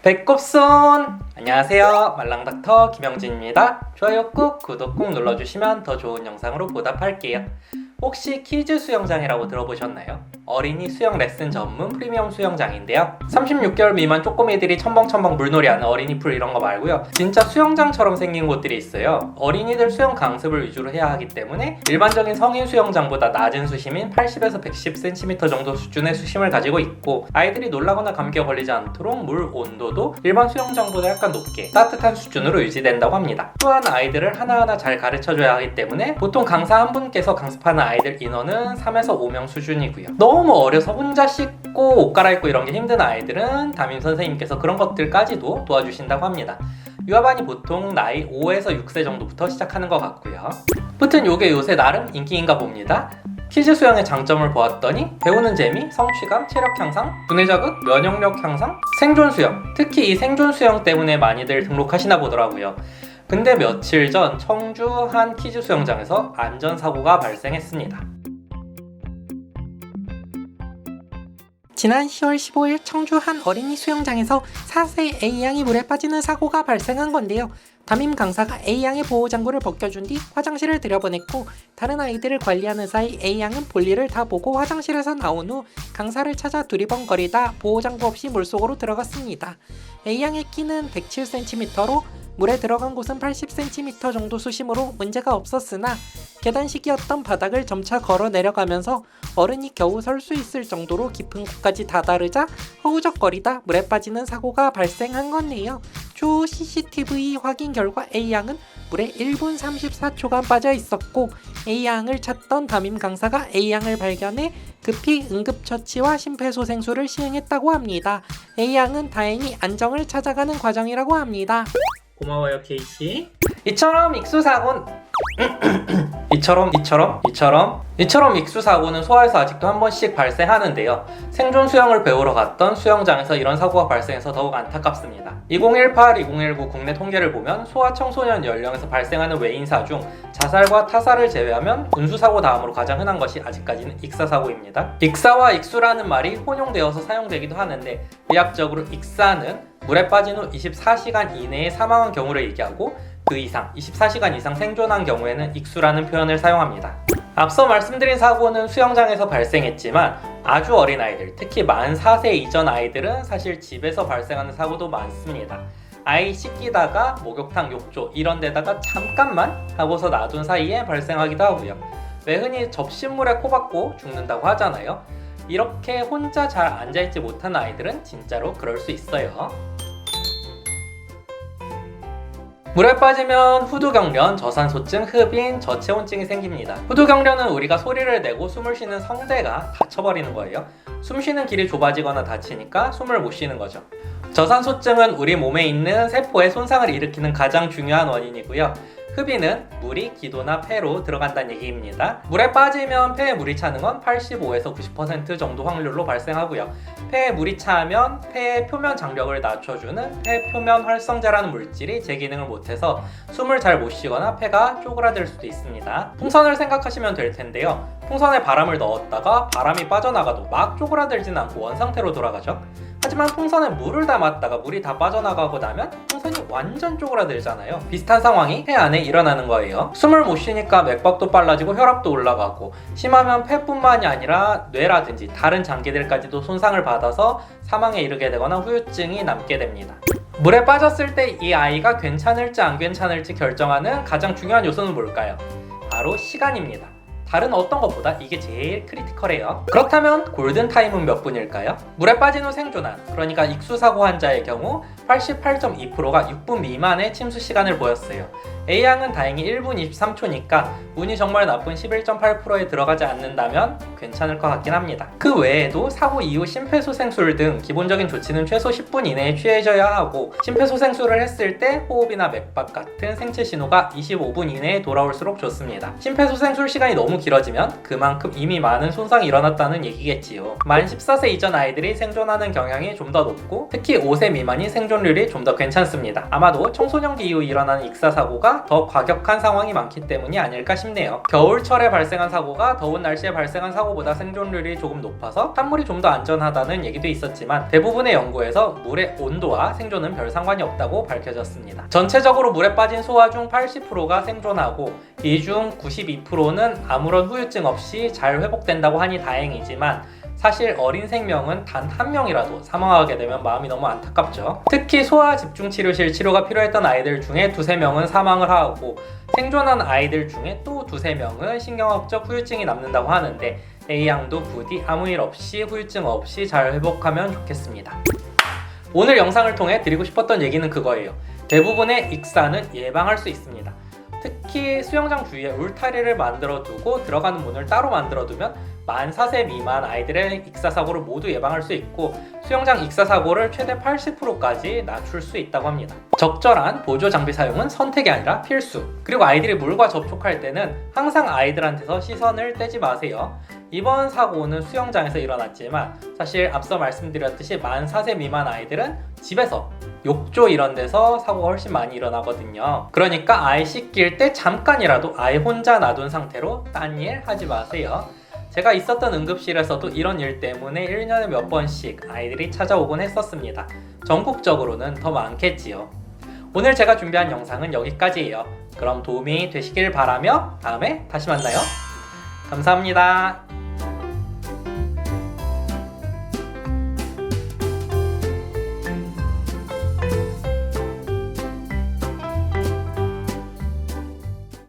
배꼽손! 안녕하세요, 말랑닥터 김영진입니다. 좋아요 꾹, 구독 꾹 눌러주시면 더 좋은 영상으로 보답할게요. 혹시 키즈 수영장이라고 들어보셨나요? 어린이 수영 레슨 전문 프리미엄 수영장인데요, 36개월 미만 쪼꼬미들이 첨벙첨벙 물놀이하는 어린이 풀 이런 거 말고요, 진짜 수영장처럼 생긴 곳들이 있어요. 어린이들 수영 강습을 위주로 해야 하기 때문에 일반적인 성인 수영장보다 낮은 수심인 80에서 110cm 정도 수준의 수심을 가지고 있고, 아이들이 놀라거나 감기에 걸리지 않도록 물 온도도 일반 수영장보다 약간 높게 따뜻한 수준으로 유지된다고 합니다. 또한 아이들을 하나하나 잘 가르쳐줘야 하기 때문에 보통 강사 한 분께서 강습하는 아이들 인원은 3에서 5명 수준이고요. 너무 어려서 혼자 씻고 옷 갈아입고 이런 게 힘든 아이들은 담임 선생님께서 그런 것들까지도 도와주신다고 합니다. 유아반이 보통 나이 5에서 6세 정도부터 시작하는 것 같고요. 아무튼 요게 요새 나름 인기인가 봅니다. 키즈 수영의 장점을 보았더니 배우는 재미, 성취감, 체력 향상, 두뇌 자극, 면역력 향상, 생존 수영, 특히 이 생존 수영 때문에 많이들 등록하시나 보더라고요. 근데 며칠 전 청주 한 키즈 수영장에서 안전사고가 발생했습니다. 지난 10월 15일 청주 한 어린이 수영장에서 4세 A양이 물에 빠지는 사고가 발생한 건데요. 담임 강사가 A양의 보호장구를 벗겨준 뒤 화장실을 들여보냈고, 다른 아이들을 관리하는 사이 A양은 볼일을 다 보고 화장실에서 나온 후 강사를 찾아 두리번거리다 보호장구 없이 물속으로 들어갔습니다. A양의 키는 107cm로 물에 들어간 곳은 80cm 정도 수심으로 문제가 없었으나, 계단식이었던 바닥을 점차 걸어 내려가면서 어른이 겨우 설 수 있을 정도로 깊은 곳까지 다다르자 허우적거리다 물에 빠지는 사고가 발생한 건데요. 추후 CCTV 확인 결과 A양은 물에 1분 34초간 빠져 있었고, A양을 찾던 담임 강사가 A양을 발견해 급히 응급처치와 심폐소생술을 시행했다고 합니다. A양은 다행히 안정을 찾아가는 과정이라고 합니다. 고마워요, 케이씨. 이처럼 익수사고는 이처럼 익수사고는 소아에서 아직도 한 번씩 발생하는데요. 생존 수영을 배우러 갔던 수영장에서 이런 사고가 발생해서 더욱 안타깝습니다. 2018-2019 국내 통계를 보면 소아 청소년 연령에서 발생하는 외인사 중 자살과 타살을 제외하면 운수사고 다음으로 가장 흔한 것이 아직까지는 익사사고입니다. 익사와 익수라는 말이 혼용되어서 사용되기도 하는데, 의학적으로 익사는 물에 빠진 후 24시간 이내에 사망한 경우를 얘기하고, 그 이상 24시간 이상 생존한 경우에는 익수라는 표현을 사용합니다. 앞서 말씀드린 사고는 수영장에서 발생했지만 아주 어린 아이들, 특히 만 4세 이전 아이들은 사실 집에서 발생하는 사고도 많습니다. 아이 씻기다가 목욕탕, 욕조 이런 데다가 잠깐만 하고서 놔둔 사이에 발생하기도 하고요. 왜 흔히 접시물에 코 박고 죽는다고 하잖아요. 이렇게 혼자 잘 앉아있지 못한 아이들은 진짜로 그럴 수 있어요. 물에 빠지면 후두경련, 저산소증, 흡인, 저체온증이 생깁니다. 후두경련은 우리가 소리를 내고 숨을 쉬는 성대가 닫혀버리는 거예요. 숨 쉬는 길이 좁아지거나 닫히니까 숨을 못 쉬는 거죠. 저산소증은 우리 몸에 있는 세포에 손상을 일으키는 가장 중요한 원인이고요. 흡인은 물이 기도나 폐로 들어간다는 얘기입니다. 물에 빠지면 폐에 물이 차는 건 85에서 90% 정도 확률로 발생하고요. 폐에 물이 차면 폐의 표면 장벽을 낮춰주는 폐 표면 활성제라는 물질이 제 기능을 못해서 숨을 잘 못 쉬거나 폐가 쪼그라들 수도 있습니다. 풍선을 생각하시면 될 텐데요. 풍선에 바람을 넣었다가 바람이 빠져나가도 막 쪼그라들진 않고 원상태로 돌아가죠. 하지만 풍선에 물을 담았다가 물이 다 빠져나가고 나면 풍선이 완전 쪼그라들잖아요. 비슷한 상황이 폐 안에 일어나는 거예요. 숨을 못 쉬니까 맥박도 빨라지고 혈압도 올라가고, 심하면 폐뿐만이 아니라 뇌라든지 다른 장기들까지도 손상을 받아서 사망에 이르게 되거나 후유증이 남게 됩니다. 물에 빠졌을 때 이 아이가 괜찮을지 안 괜찮을지 결정하는 가장 중요한 요소는 뭘까요? 바로 시간입니다. 다른 어떤 것보다 이게 제일 크리티컬해요. 그렇다면 골든타임은 몇 분일까요? 물에 빠진 후 생존한, 그러니까 익수사고 환자의 경우 88.2%가 6분 미만의 침수 시간을 보였어요. A양은 다행히 1분 23초니까 운이 정말 나쁜 11.8%에 들어가지 않는다면 괜찮을 것 같긴 합니다. 그 외에도 사고 이후 심폐소생술 등 기본적인 조치는 최소 10분 이내에 취해져야 하고, 심폐소생술을 했을 때 호흡이나 맥박 같은 생체 신호가 25분 이내에 돌아올수록 좋습니다. 심폐소생술 시간이 너무 길어지면 그만큼 이미 많은 손상이 일어났다는 얘기겠지요. 만 14세 이전 아이들이 생존하는 경향이 좀 더 높고, 특히 5세 미만이 생존율이 좀 더 괜찮습니다. 아마도 청소년기 이후 일어나는 익사사고가 사고보다 더 과격한 상황이 많기 때문이 아닐까 싶네요. 겨울철에 발생한 사고가 더운 날씨에 발생한 사고보다 생존율이 조금 높아서 찬물이 좀 더 안전하다는 얘기도 있었지만 대부분의 연구에서 물의 온도와 생존은 별 상관이 없다고 밝혀졌습니다. 전체적으로 물에 빠진 소화 중 80%가 생존하고 이 중 92%는 아무런 후유증 없이 잘 회복된다고 하니 다행이지만 사실 어린 생명은 단 한 명이라도 사망하게 되면 마음이 너무 안타깝죠. 특히 소아 집중치료실 치료가 필요했던 아이들 중에 2~3명은 사망을 하고 생존한 아이들 중에 또 2~3명은 신경학적 후유증이 남는다고 하는데 A양도 부디 아무 일 없이 후유증 없이 잘 회복하면 좋겠습니다. 오늘 영상을 통해 드리고 싶었던 얘기는 그거예요. 대부분의 익사는 예방할 수 있습니다. 특히 수영장 주위에 울타리를 만들어 두고 들어가는 문을 따로 만들어 두면 만 4세 미만 아이들의 익사 사고를 모두 예방할 수 있고 수영장 익사 사고를 최대 80%까지 낮출 수 있다고 합니다. 적절한 보조 장비 사용은 선택이 아니라 필수. 그리고 아이들이 물과 접촉할 때는 항상 아이들한테서 시선을 떼지 마세요. 이번 사고는 수영장에서 일어났지만 사실 앞서 말씀드렸듯이 만 4세 미만 아이들은 집에서 욕조 이런 데서 사고가 훨씬 많이 일어나거든요. 그러니까 아이 씻길 때 잠깐이라도 아이 혼자 놔둔 상태로 딴 일 하지 마세요. 제가 있었던 응급실에서도 이런 일 때문에 1년에 몇 번씩 아이들이 찾아오곤 했었습니다. 전국적으로는 더 많겠지요. 오늘 제가 준비한 영상은 여기까지예요. 그럼 도움이 되시길 바라며 다음에 다시 만나요. 감사합니다.